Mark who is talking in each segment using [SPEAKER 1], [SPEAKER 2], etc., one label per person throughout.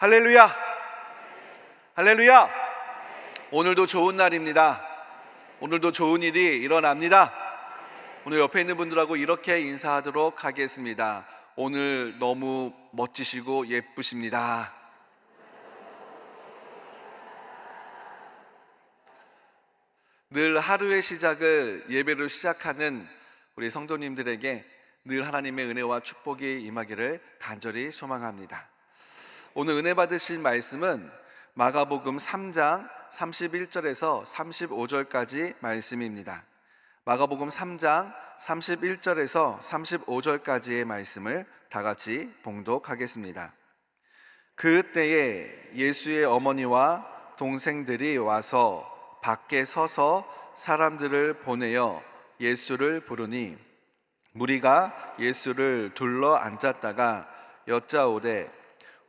[SPEAKER 1] 할렐루야! 할렐루야! 오늘도 좋은 날입니다. 오늘도 좋은 일이 일어납니다. 오늘 옆에 있는 분들하고 이렇게 인사하도록 하겠습니다. 오늘 너무 멋지시고 예쁘십니다. 늘 하루의 시작을 예배로 시작하는 우리 성도님들에게 늘 하나님의 은혜와 축복이 임하기를 간절히 소망합니다. 오늘 은혜 받으실 말씀은 마가복음 3장 31절에서 35절까지 말씀입니다. 마가복음 3장 31절에서 35절까지의 말씀을 다 같이 봉독하겠습니다. 그때에 예수의 어머니와 동생들이 와서 밖에 서서 사람들을 보내어 예수를 부르니 무리가 예수를 둘러 앉았다가 여짜오되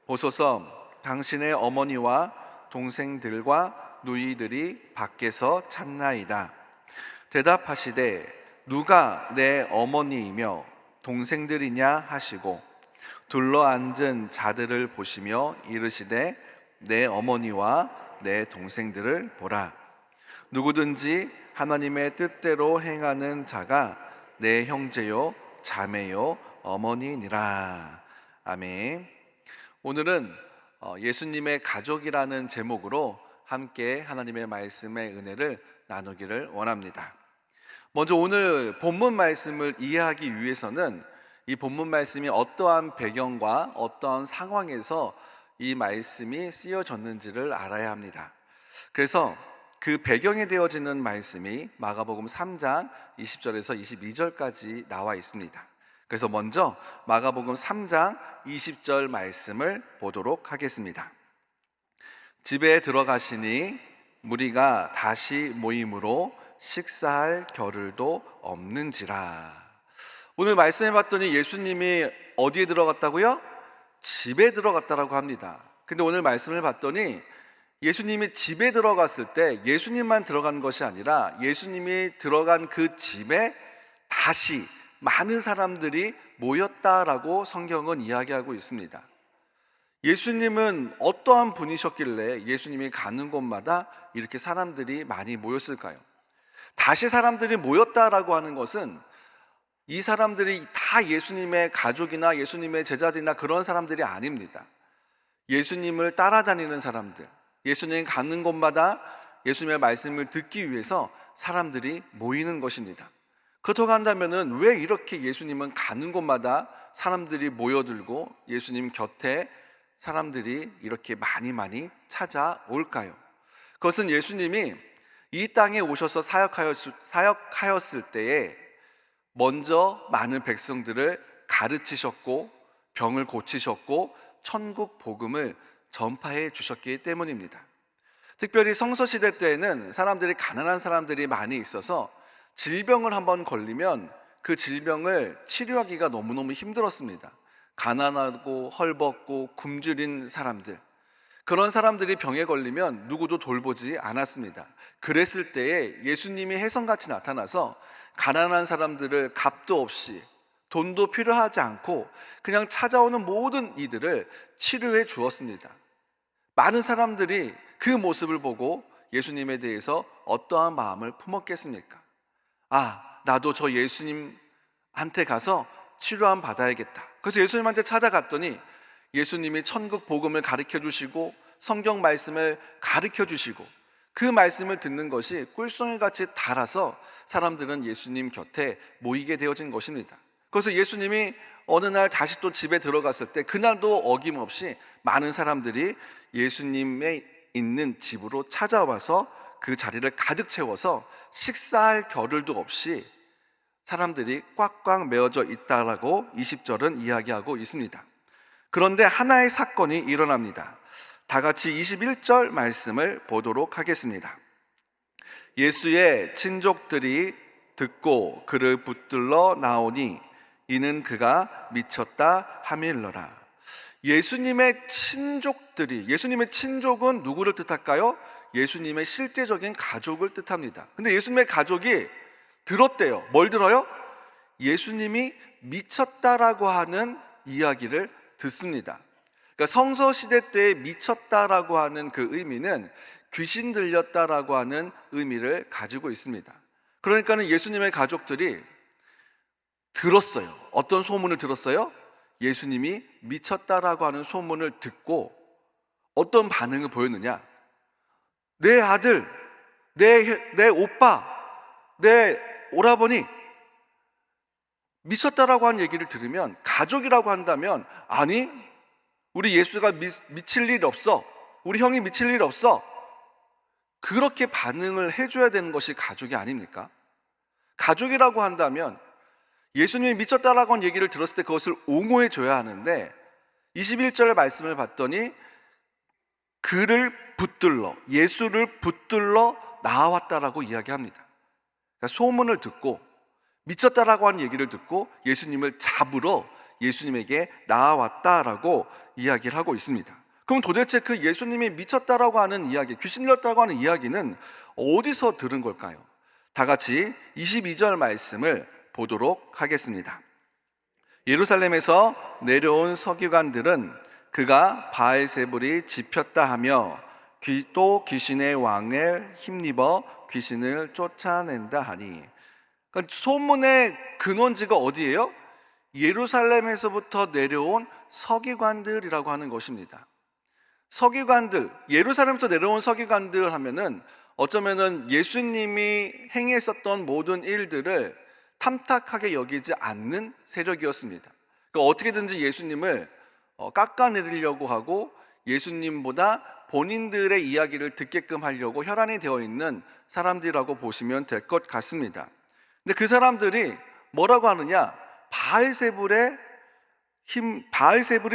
[SPEAKER 1] 보소서, 당신의 어머니와 동생들과 누이들이 밖에서 찾나이다. 대답하시되 누가 내 어머니이며 동생들이냐 하시고 둘러앉은 자들을 보시며 이르시되 내 어머니와 내 동생들을 보라. 누구든지 하나님의 뜻대로 행하는 자가 내 형제요 자매요 어머니니라. 아멘. 오늘은 예수님의 가족이라는 제목으로 함께 하나님의 말씀의 은혜를 나누기를 원합니다. 먼저 오늘 본문 말씀을 이해하기 위해서는 이 본문 말씀이 어떠한 배경과 어떠한 상황에서 이 말씀이 쓰여졌는지를 알아야 합니다. 그래서 그 배경에 되어지는 말씀이 마가복음 3장 20절에서 22절까지 나와 있습니다. 그래서 먼저 마가복음 3장 20절 말씀을 보도록 하겠습니다. 집에 들어가시니 무리가 다시 모임으로 식사할 겨를도 없는지라. 오늘 말씀해 봤더니 예수님이 어디에 들어갔다고요? 집에 들어갔다라고 합니다. 근데 오늘 말씀을 봤더니 예수님이 집에 들어갔을 때 예수님만 들어간 것이 아니라 예수님이 들어간 그 집에 다시 많은 사람들이 모였다라고 성경은 이야기하고 있습니다. 예수님은 어떠한 분이셨길래 예수님이 가는 곳마다 이렇게 사람들이 많이 모였을까요? 다시 사람들이 모였다라고 하는 것은 이 사람들이 다 예수님의 가족이나 예수님의 제자들이나 그런 사람들이 아닙니다. 예수님을 따라다니는 사람들, 예수님이 가는 곳마다 예수님의 말씀을 듣기 위해서 사람들이 모이는 것입니다. 그렇다고 한다면 왜 이렇게 예수님은 가는 곳마다 사람들이 모여들고 예수님 곁에 사람들이 이렇게 많이 찾아올까요? 그것은 예수님이 이 땅에 오셔서 사역하였을 때에 먼저 많은 백성들을 가르치셨고 병을 고치셨고 천국 복음을 전파해 주셨기 때문입니다. 특별히 성서시대 때에는 사람들이 가난한 사람들이 많이 있어서 질병을 한번 걸리면 그 질병을 치료하기가 너무너무 힘들었습니다. 가난하고 헐벗고 굶주린 사람들, 그런 사람들이 병에 걸리면 누구도 돌보지 않았습니다. 그랬을 때에 예수님이 혜성같이 나타나서 가난한 사람들을 값도 없이 돈도 필요하지 않고 그냥 찾아오는 모든 이들을 치료해 주었습니다. 많은 사람들이 그 모습을 보고 예수님에 대해서 어떠한 마음을 품었겠습니까? 나도 저 예수님한테 가서 치료함 받아야겠다. 그래서 예수님한테 찾아갔더니 예수님이 천국 복음을 가르쳐 주시고 성경 말씀을 가르쳐 주시고 그 말씀을 듣는 것이 꿀송이같이 달아서 사람들은 예수님 곁에 모이게 되어진 것입니다. 그래서 예수님이 어느 날 다시 또 집에 들어갔을 때 그날도 어김없이 많은 사람들이 예수님의 있는 집으로 찾아와서 그 자리를 가득 채워서 식사할 겨를도 없이 사람들이 꽉꽉 메어져 있다라고 20절은 이야기하고 있습니다. 그런데 하나의 사건이 일어납니다. 다 같이 21절 말씀을 보도록 하겠습니다. 예수의 친족들이 듣고 그를 붙들러 나오니 이는 그가 미쳤다 함일러라. 예수님의 친족들이, 예수님의 친족은 누구를 뜻할까요? 예수님의 실제적인 가족을 뜻합니다. 근데 예수님의 가족이 들었대요. 뭘 들어요? 예수님이 미쳤다라고 하는 이야기를 듣습니다. 그러니까 성서 시대 때에 미쳤다라고 하는 그 의미는 귀신 들렸다라고 하는 의미를 가지고 있습니다. 그러니까는 예수님의 가족들이 들었어요. 어떤 소문을 들었어요? 예수님이 미쳤다라고 하는 소문을 듣고 어떤 반응을 보였느냐? 내 아들, 내 오빠, 내 오라버니 미쳤다라고 하는 얘기를 들으면, 가족이라고 한다면, 아니 우리 예수가 미칠 일 없어, 우리 형이 미칠 일 없어, 그렇게 반응을 해줘야 되는 것이 가족이 아닙니까? 가족이라고 한다면 예수님이 미쳤다라고 하는 얘기를 들었을 때 그것을 옹호해 줘야 하는데, 21절의 말씀을 봤더니 예수를 붙들러 나왔다라고 이야기합니다. 그러니까 소문을 듣고 미쳤다라고 하는 얘기를 듣고 예수님을 잡으러 예수님에게 나왔다라고 이야기를 하고 있습니다. 그럼 도대체 그 예수님이 미쳤다라고 하는 이야기, 귀신 들렸다고 하는 이야기는 어디서 들은 걸까요? 다 같이 22절 말씀을 보도록 하겠습니다. 예루살렘에서 내려온 서기관들은 그가 바알세불이 집혔다 하며 또 귀신의 왕을 힘입어 귀신을 쫓아낸다 하니, 그러니까 소문의 근원지가 어디예요? 예루살렘에서부터 내려온 서기관들이라고 하는 것입니다. 서기관들, 예루살렘에서 내려온 서기관들 하면은 어쩌면은 예수님이 행했었던 모든 일들을 탐탁하게 여기지 않는 세력이었습니다. 그러니까 어떻게든지 예수님을 깎아내리려고 하고 예수님보다 본인들의 이야기를 듣게끔 하려고 혈안이 되어 있는 사람들이라고 보시면 될 것 같습니다. 근데 그 사람들이 뭐라고 하느냐? 바알세불이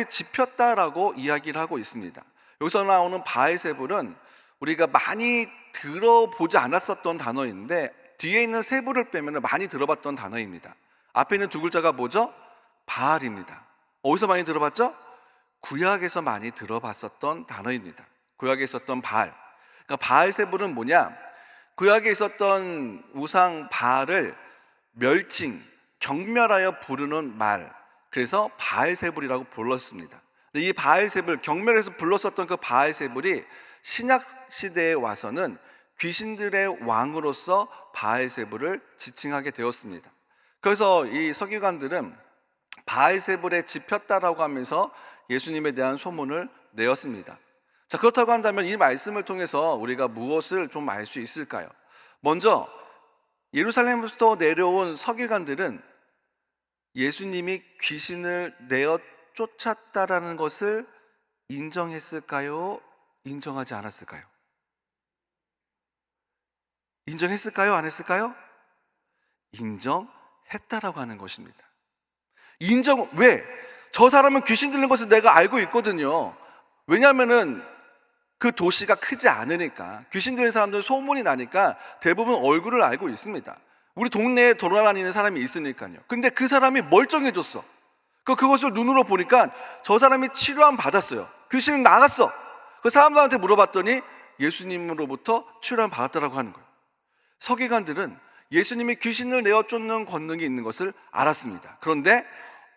[SPEAKER 1] 집혔다라고 이야기를 하고 있습니다. 여기서 나오는 바알세불은 우리가 많이 들어보지 않았었던 단어인데, 뒤에 있는 세불을 빼면 많이 들어봤던 단어입니다. 앞에 있는 두 글자가 뭐죠? 바알입니다. 어디서 많이 들어봤죠? 구약에서 많이 들어봤었던 단어입니다. 구약에 있었던 바알. 그러니까 바알세불은 뭐냐? 구약에 있었던 우상 바알을 경멸하여 부르는 말, 그래서 바알세불이라고 불렀습니다. 근데 이 바알세불, 경멸해서 불렀었던 그 바알세불이 신약 시대에 와서는 귀신들의 왕으로서 바알세불을 지칭하게 되었습니다. 그래서 이 서기관들은 바알세불에 집혔다라고 하면서 예수님에 대한 소문을 내었습니다. 자, 그렇다고 한다면 이 말씀을 통해서 우리가 무엇을 좀 알 수 있을까요? 먼저 예루살렘부터 내려온 서기관들은 예수님이 귀신을 내어 쫓았다라는 것을 인정했을까요? 인정하지 않았을까요? 인정했을까요? 안 했을까요? 인정했다라고 하는 것입니다. 왜? 저 사람은 귀신 들린 것을 내가 알고 있거든요. 왜냐하면은 그 도시가 크지 않으니까, 귀신 들린 사람들은 소문이 나니까 대부분 얼굴을 알고 있습니다. 우리 동네에 돌아다니는 사람이 있으니까요. 근데 그 사람이 멀쩡해졌어. 그것을 눈으로 보니까 저 사람이 치료함 받았어요. 귀신은 나갔어. 그 사람들한테 물어봤더니 예수님으로부터 치료함 받았다라고 하는 거예요. 서기관들은 예수님이 귀신을 내어 쫓는 권능이 있는 것을 알았습니다. 그런데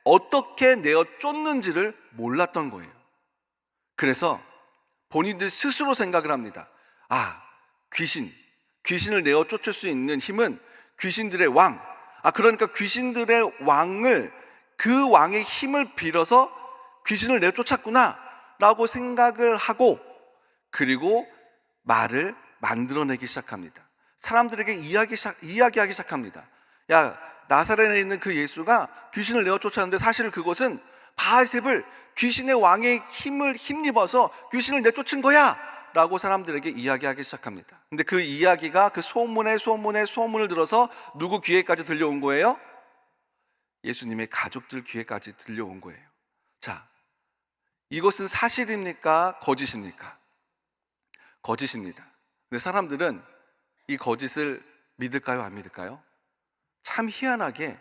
[SPEAKER 1] 어떻게 내어 쫓는지를 몰랐던 거예요. 그래서 본인들 스스로 생각을 합니다. 귀신을 내어 쫓을 수 있는 힘은 귀신들의 왕, 그러니까 귀신들의 왕을, 그 왕의 힘을 빌어서 귀신을 내어 쫓았구나 라고 생각을 하고, 그리고 말을 만들어내기 시작합니다. 사람들에게 이야기하기 시작합니다. 야, 나사렛에 있는 그 예수가 귀신을 내어 쫓았는데 사실 그것은 바알세불, 귀신의 왕의 힘을 힘입어서 귀신을 내쫓은 거야 라고 사람들에게 이야기하기 시작합니다. 근데 그 이야기가, 그 소문을 들어서 누구 귀에까지 들려온 거예요? 예수님의 가족들 귀에까지 들려온 거예요. 자, 이것은 사실입니까? 거짓입니까? 거짓입니다. 근데 사람들은 이 거짓을 믿을까요? 안 믿을까요? 참 희한하게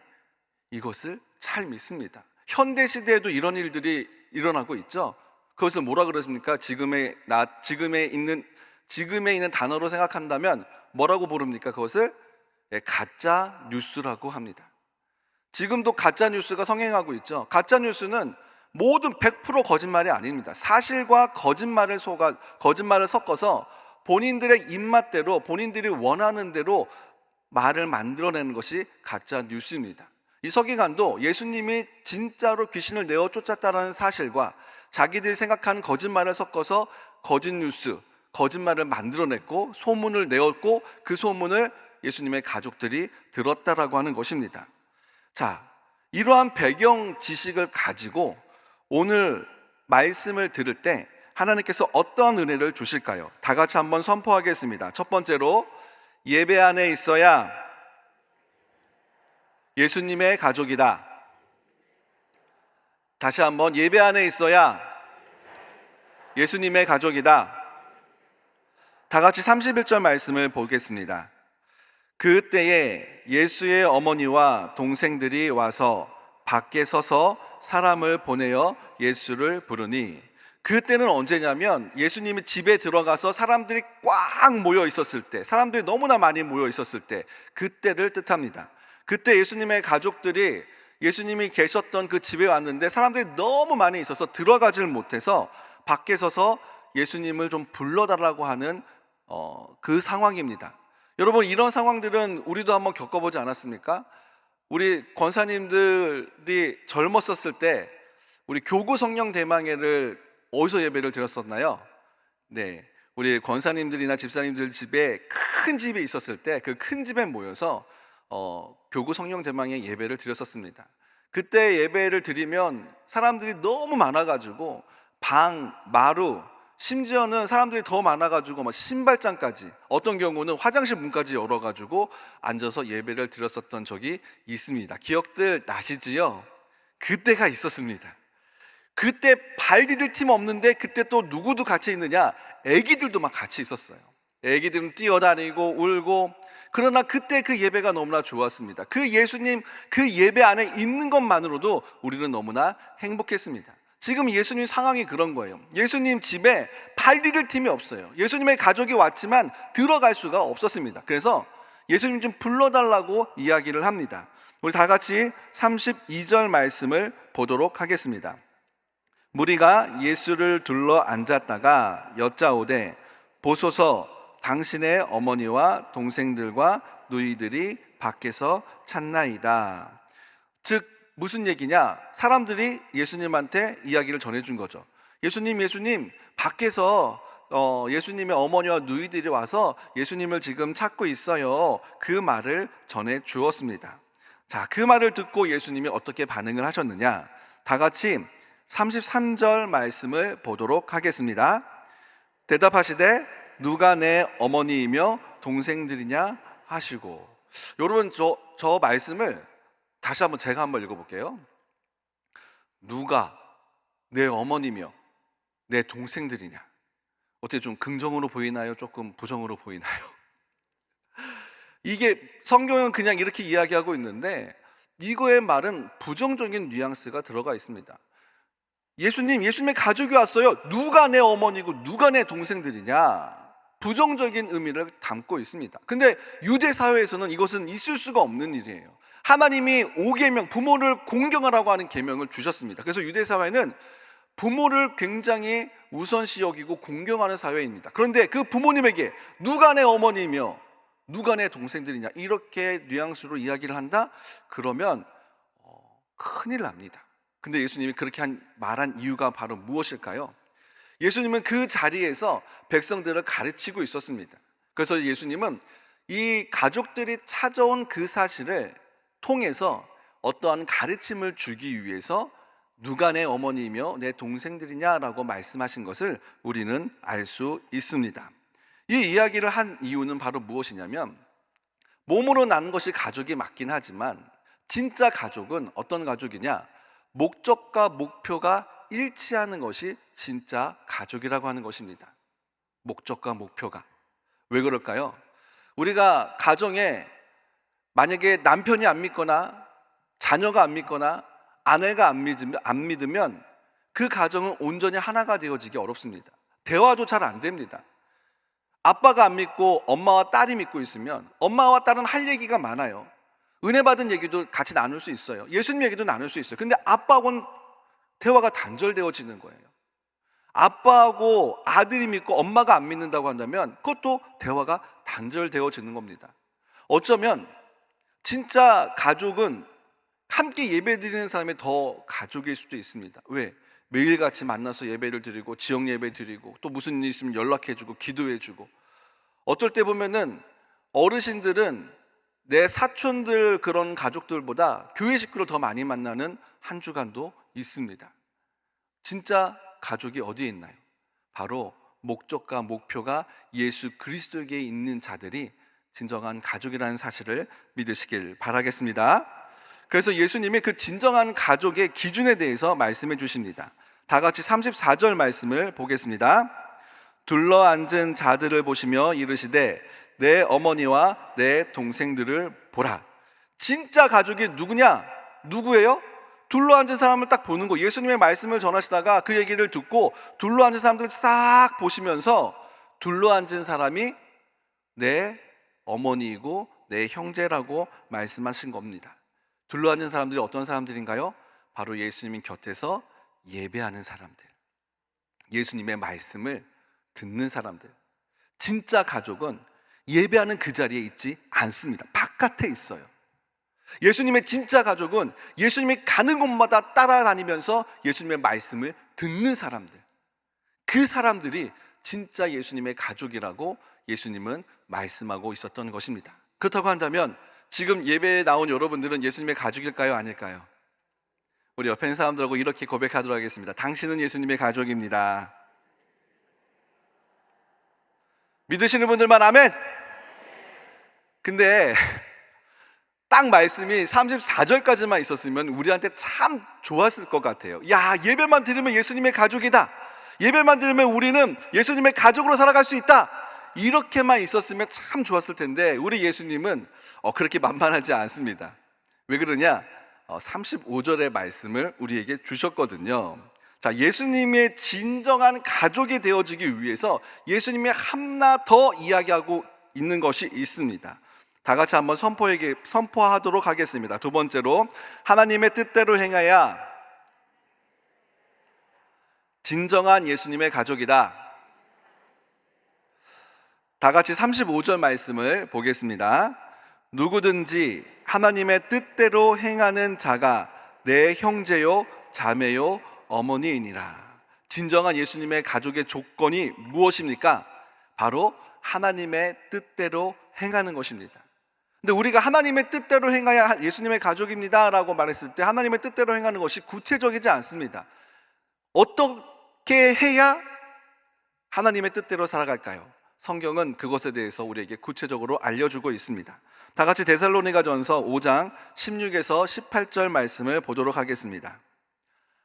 [SPEAKER 1] 이것을 잘 믿습니다. 현대 시대에도 이런 일들이 일어나고 있죠. 그것을 뭐라 그러십니까? 지금에 있는 단어로 생각한다면 뭐라고 부릅니까? 그것을 가짜 뉴스라고 합니다. 지금도 가짜 뉴스가 성행하고 있죠. 가짜 뉴스는 모든 100% 거짓말이 아닙니다. 사실과 거짓말을 섞어서 본인들의 입맛대로, 본인들이 원하는 대로 말을 만들어내는 것이 가짜 뉴스입니다. 이 서기관도 예수님이 진짜로 귀신을 내어 쫓았다는 사실과 자기들이 생각하는 거짓말을 섞어서 거짓 뉴스, 거짓말을 만들어냈고 소문을 내었고, 그 소문을 예수님의 가족들이 들었다라고 하는 것입니다. 자, 이러한 배경 지식을 가지고 오늘 말씀을 들을 때 하나님께서 어떠한 은혜를 주실까요? 다 같이 한번 선포하겠습니다. 첫 번째로, 예배 안에 있어야 예수님의 가족이다. 다시 한번, 예배 안에 있어야 예수님의 가족이다. 다 같이 31절 말씀을 보겠습니다. 그때에 예수의 어머니와 동생들이 와서 밖에 서서 사람을 보내어 예수를 부르니, 그때는 언제냐면 예수님이 집에 들어가서 사람들이 꽉 모여 있었을 때, 사람들이 너무나 많이 모여 있었을 때, 그때를 뜻합니다. 그때 예수님의 가족들이 예수님이 계셨던 그 집에 왔는데 사람들이 너무 많이 있어서 들어가질 못해서 밖에 서서 예수님을 좀 불러달라고 하는 그 상황입니다. 여러분, 이런 상황들은 우리도 한번 겪어보지 않았습니까? 우리 권사님들이 젊었었을 때 우리 교구 성령 대망회를 어디서 예배를 드렸었나요? 네, 우리 권사님들이나 집사님들 집에 큰 집이 있었을 때 그 큰 집에 모여서 교구 성령 대망회 예배를 드렸었습니다. 그때 예배를 드리면 사람들이 너무 많아가지고 방, 마루, 심지어는 사람들이 더 많아가지고 막 신발장까지, 어떤 경우는 화장실 문까지 열어가지고 앉아서 예배를 드렸었던 적이 있습니다. 기억들 나시지요? 그때가 있었습니다. 그때 발 디딜 팀 없는데 그때 또 누구도 같이 있느냐? 애기들도 막 같이 있었어요. 애기들은 뛰어다니고 울고. 그러나 그때 그 예배가 너무나 좋았습니다. 그 예수님 그 예배 안에 있는 것만으로도 우리는 너무나 행복했습니다. 지금 예수님 상황이 그런 거예요. 예수님 집에 발 디딜 팀이 없어요. 예수님의 가족이 왔지만 들어갈 수가 없었습니다. 그래서 예수님 좀 불러달라고 이야기를 합니다. 우리 다 같이 32절 말씀을 보도록 하겠습니다. 무리가 예수를 둘러 앉았다가 여짜오되, 보소서, 당신의 어머니와 동생들과 누이들이 밖에서 찾나이다. 즉 무슨 얘기냐? 사람들이 예수님한테 이야기를 전해준 거죠. 예수님, 밖에서 예수님의 어머니와 누이들이 와서 예수님을 지금 찾고 있어요. 그 말을 전해 주었습니다. 자, 그 말을 듣고 예수님이 어떻게 반응을 하셨느냐? 다 같이 33절 말씀을 보도록 하겠습니다. 대답하시되, 누가 내 어머니이며 동생들이냐 하시고. 여러분, 저 말씀을 다시 한번 제가 한번 읽어볼게요. 누가 내 어머니며 내 동생들이냐. 어떻게 좀 긍정으로 보이나요? 조금 부정으로 보이나요? 이게 성경은 그냥 이렇게 이야기하고 있는데 이거의 말은 부정적인 뉘앙스가 들어가 있습니다. 예수님의 가족이 왔어요. 누가 내 어머니고 누가 내 동생들이냐. 부정적인 의미를 담고 있습니다. 근데 유대 사회에서는 이것은 있을 수가 없는 일이에요. 하나님이 5계명, 부모를 공경하라고 하는 계명을 주셨습니다. 그래서 유대 사회는 부모를 굉장히 우선시 여기고 공경하는 사회입니다. 그런데 그 부모님에게 누가 내 어머니며 누가 내 동생들이냐 이렇게 뉘앙스로 이야기를 한다? 그러면 큰일 납니다. 근데 예수님이 그렇게 말한 이유가 바로 무엇일까요? 예수님은 그 자리에서 백성들을 가르치고 있었습니다. 그래서 예수님은 이 가족들이 찾아온 그 사실을 통해서 어떠한 가르침을 주기 위해서 누가 내 어머니이며 내 동생들이냐라고 말씀하신 것을 우리는 알 수 있습니다. 이 이야기를 한 이유는 바로 무엇이냐면, 몸으로 난 것이 가족이 맞긴 하지만 진짜 가족은 어떤 가족이냐? 목적과 목표가 일치하는 것이 진짜 가족이라고 하는 것입니다. 목적과 목표가. 왜 그럴까요? 우리가 가정에 만약에 남편이 안 믿거나 자녀가 안 믿거나 아내가 안 믿으면 그 가정은 온전히 하나가 되어지기 어렵습니다. 대화도 잘 안 됩니다. 아빠가 안 믿고 엄마와 딸이 믿고 있으면 엄마와 딸은 할 얘기가 많아요. 은혜 받은 얘기도 같이 나눌 수 있어요. 예수님 얘기도 나눌 수 있어요. 근데 아빠하고는 대화가 단절되어지는 거예요. 아빠하고 아들이 믿고 엄마가 안 믿는다고 한다면 그것도 대화가 단절되어지는 겁니다. 어쩌면 진짜 가족은 함께 예배드리는 사람이 더 가족일 수도 있습니다. 왜? 매일같이 만나서 예배를 드리고 지역 예배 드리고 또 무슨 일 있으면 연락해주고 기도해주고, 어떨 때 보면은 어르신들은 내 사촌들 그런 가족들보다 교회 식구를 더 많이 만나는 한 주간도 있습니다. 진짜 가족이 어디에 있나요? 바로 목적과 목표가 예수 그리스도에게 있는 자들이 진정한 가족이라는 사실을 믿으시길 바라겠습니다. 그래서 예수님이 그 진정한 가족의 기준에 대해서 말씀해 주십니다. 다 같이 34절 말씀을 보겠습니다. 둘러앉은 자들을 보시며 이르시되 내 어머니와 내 동생들을 보라. 진짜 가족이 누구냐? 누구예요? 둘러앉은 사람을 딱 보는 거. 예수님의 말씀을 전하시다가 그 얘기를 듣고 둘러앉은 사람들을 싹 보시면서 둘러앉은 사람이 내 어머니이고 내 형제라고 말씀하신 겁니다. 둘러앉은 사람들이 어떤 사람들인가요? 바로 예수님 곁에서 예배하는 사람들, 예수님의 말씀을 듣는 사람들. 진짜 가족은 예배하는 그 자리에 있지 않습니다. 바깥에 있어요. 예수님의 진짜 가족은 예수님이 가는 곳마다 따라다니면서 예수님의 말씀을 듣는 사람들, 그 사람들이 진짜 예수님의 가족이라고 예수님은 말씀하고 있었던 것입니다. 그렇다고 한다면 지금 예배에 나온 여러분들은 예수님의 가족일까요? 아닐까요? 우리 옆에 있는 사람들하고 이렇게 고백하도록 하겠습니다. 당신은 예수님의 가족입니다. 믿으시는 분들만 아멘. 근데 딱 말씀이 34절까지만 있었으면 우리한테 참 좋았을 것 같아요. 야, 예배만 드리면 예수님의 가족이다. 예배만 드리면 우리는 예수님의 가족으로 살아갈 수 있다. 이렇게만 있었으면 참 좋았을 텐데 우리 예수님은 그렇게 만만하지 않습니다. 왜 그러냐? 35절의 말씀을 우리에게 주셨거든요. 자, 예수님의 진정한 가족이 되어지기 위해서 예수님이 하나 더 이야기하고 있는 것이 있습니다. 다 같이 한번 선포하도록 하겠습니다. 두 번째로, 하나님의 뜻대로 행하여 진정한 예수님의 가족이다. 다 같이 35절 말씀을 보겠습니다. 누구든지 하나님의 뜻대로 행하는 자가 내 형제요 자매요 어머니이니라. 진정한 예수님의 가족의 조건이 무엇입니까? 바로 하나님의 뜻대로 행하는 것입니다. 근데 우리가 하나님의 뜻대로 행하여 예수님의 가족입니다 라고 말했을 때 하나님의 뜻대로 행하는 것이 구체적이지 않습니다. 어떻게 해야 하나님의 뜻대로 살아갈까요? 성경은 그것에 대해서 우리에게 구체적으로 알려주고 있습니다. 다 같이 데살로니가전서 5장 16에서 18절 말씀을 보도록 하겠습니다.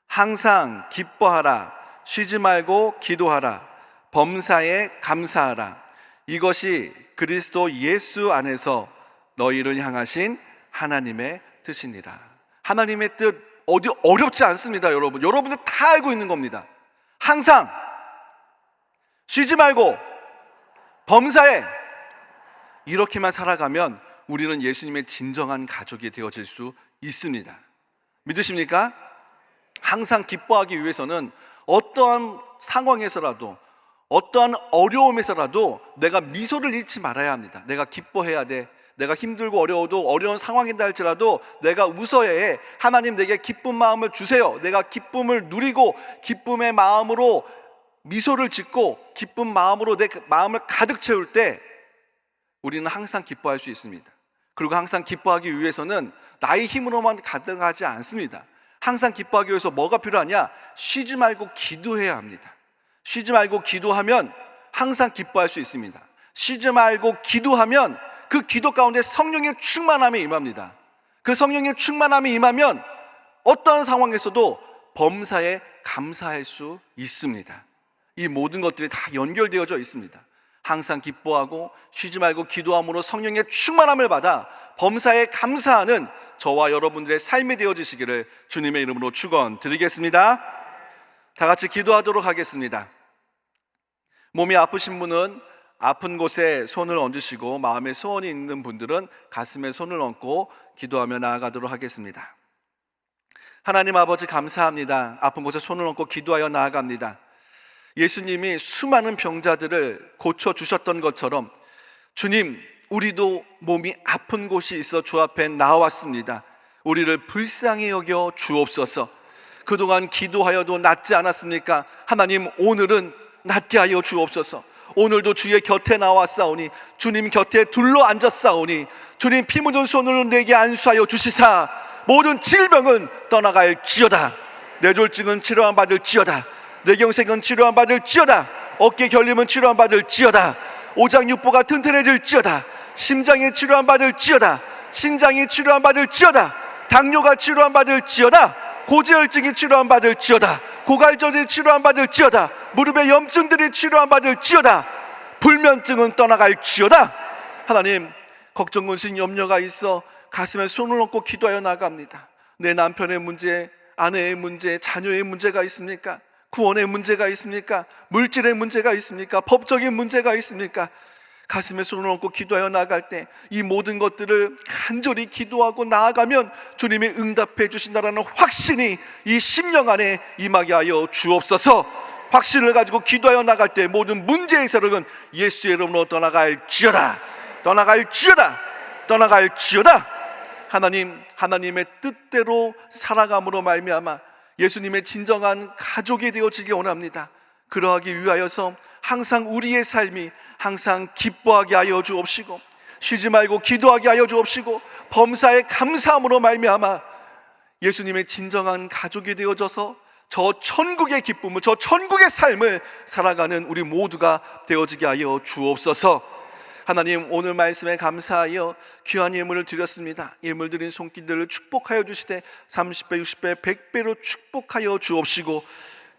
[SPEAKER 1] 항상 기뻐하라, 쉬지 말고 기도하라, 범사에 감사하라. 이것이 그리스도 예수 안에서 너희를 향하신 하나님의 뜻이니라. 하나님의 뜻 어디 어렵지 않습니다. 여러분들 다 알고 있는 겁니다. 항상 쉬지 말고 범사에, 이렇게만 살아가면 우리는 예수님의 진정한 가족이 되어질 수 있습니다. 믿으십니까? 항상 기뻐하기 위해서는 어떠한 상황에서라도 어떠한 어려움에서라도 내가 미소를 잃지 말아야 합니다. 내가 기뻐해야 돼. 내가 힘들고 어려워도 어려운 상황이다 할지라도 내가 웃어야 해. 하나님 내게 기쁜 마음을 주세요. 내가 기쁨을 누리고 기쁨의 마음으로 미소를 짓고 기쁜 마음으로 내 마음을 가득 채울 때 우리는 항상 기뻐할 수 있습니다. 그리고 항상 기뻐하기 위해서는 나의 힘으로만 가능하지 않습니다. 항상 기뻐하기 위해서 뭐가 필요하냐? 쉬지 말고 기도해야 합니다. 쉬지 말고 기도하면 항상 기뻐할 수 있습니다. 쉬지 말고 기도하면 그 기도 가운데 성령의 충만함이 임합니다. 그 성령의 충만함이 임하면 어떠한 상황에서도 범사에 감사할 수 있습니다. 이 모든 것들이 다 연결되어져 있습니다. 항상 기뻐하고 쉬지 말고 기도함으로 성령의 충만함을 받아 범사에 감사하는 저와 여러분들의 삶이 되어지시기를 주님의 이름으로 축원드리겠습니다. 다 같이 기도하도록 하겠습니다. 몸이 아프신 분은 아픈 곳에 손을 얹으시고 마음에 소원이 있는 분들은 가슴에 손을 얹고 기도하며 나아가도록 하겠습니다. 하나님 아버지 감사합니다. 아픈 곳에 손을 얹고 기도하여 나아갑니다. 예수님이 수많은 병자들을 고쳐주셨던 것처럼 주님, 우리도 몸이 아픈 곳이 있어 주 앞에 나왔습니다. 우리를 불쌍히 여겨 주옵소서. 그동안 기도하여도 낫지 않았습니까? 하나님, 오늘은 낫게 하여 주옵소서. 오늘도 주의 곁에 나왔사오니, 주님 곁에 둘러앉았사오니, 주님 피 묻은 손으로 내게 안수하여 주시사 모든 질병은 떠나갈지어다. 뇌졸중은 치료함 받을지어다. 뇌경색은 치료함 받을지어다. 어깨 결림은 치료함 받을지어다. 오장육부가 튼튼해질지어다. 심장이 치료함 받을지어다. 신장이 치료함 받을지어다. 당뇨가 치료함 받을지어다. 고지혈증이 치료함 받을지어다. 고갈절이 치료함 받을지어다. 무릎의 염증들이 치료함 받을지어다. 불면증은 떠나갈지어다. 하나님, 걱정, 근심, 염려가 있어 가슴에 손을 얹고 기도하여 나갑니다. 내 남편의 문제, 아내의 문제, 자녀의 문제가 있습니까? 구원의 문제가 있습니까? 물질의 문제가 있습니까? 법적인 문제가 있습니까? 가슴에 손을 얹고 기도하여 나아갈 때 이 모든 것들을 간절히 기도하고 나아가면 주님이 응답해 주신다라는 확신이 이 심령 안에 임하게 하여 주옵소서. 확신을 가지고 기도하여 나갈 때 모든 문제의 세력은 예수의 이름으로 떠나갈지어다. 떠나갈지어다. 떠나갈지어다. 하나님, 하나님의 뜻대로 살아감으로 말미암아 예수님의 진정한 가족이 되어지기 원합니다. 그러하기 위하여서 항상 우리의 삶이 항상 기뻐하게 하여 주옵시고, 쉬지 말고 기도하게 하여 주옵시고, 범사에 감사함으로 말미암아 예수님의 진정한 가족이 되어져서 저 천국의 기쁨을, 저 천국의 삶을 살아가는 우리 모두가 되어지게 하여 주옵소서. 하나님, 오늘 말씀에 감사하여 귀한 예물을 드렸습니다. 예물 드린 손길들을 축복하여 주시되 30배, 60배, 100배로 축복하여 주옵시고,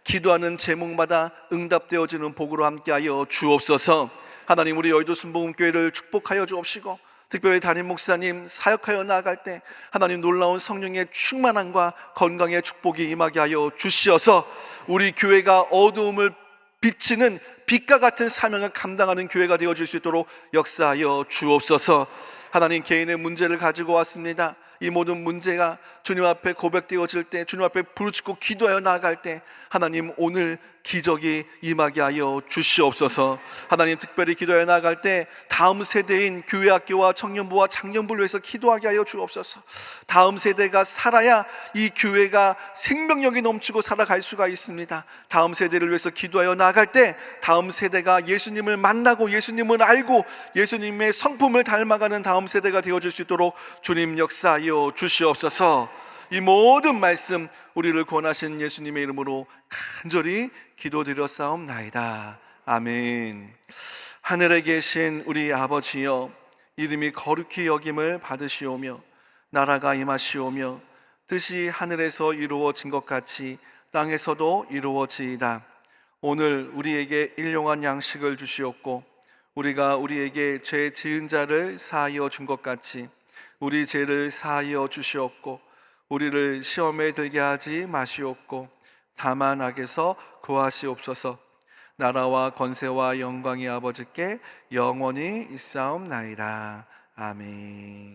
[SPEAKER 1] 기도하는 제목마다 응답되어지는 복으로 함께하여 주옵소서. 하나님, 우리 여의도 순복음교회를 축복하여 주옵시고, 특별히 담임 목사님 사역하여 나아갈 때 하나님 놀라운 성령의 충만함과 건강의 축복이 임하게 하여 주시어서 우리 교회가 어두움을 비치는 빛과 같은 사명을 감당하는 교회가 되어질 수 있도록 역사하여 주옵소서. 하나님, 개인의 문제를 가지고 왔습니다. 이 모든 문제가 주님 앞에 고백되어질 때, 주님 앞에 부르짖고 기도하여 나아갈 때 하나님, 오늘 기적이 임하게 하여 주시옵소서. 하나님, 특별히 기도하여 나아갈 때 다음 세대인 교회, 학교와 청년부와 장년부를 위해서 기도하게 하여 주옵소서. 다음 세대가 살아야 이 교회가 생명력이 넘치고 살아갈 수가 있습니다. 다음 세대를 위해서 기도하여 나아갈 때 다음 세대가 예수님을 만나고 예수님을 알고 예수님의 성품을 닮아가는 다음 세대가 되어질 수 있도록 주님 역사하여 주시옵소서. 이 모든 말씀 우리를 구원하신 예수님의 이름으로 간절히 기도드렸사옵나이다. 아멘. 하늘에 계신 우리 아버지여, 이름이 거룩히 여김을 받으시오며 나라가 임하시오며 뜻이 하늘에서 이루어진 것 같이 땅에서도 이루어지이다. 오늘 우리에게 일용할 양식을 주시옵고 우리가 우리에게 죄 지은 자를 사하여 준 것 같이 우리 죄를 사하여 주시옵고 우리를 시험에 들게 하지 마시옵고 다만 악에서 구하시옵소서. 나라와 권세와 영광이 아버지께 영원히 있사옵나이다. 아멘.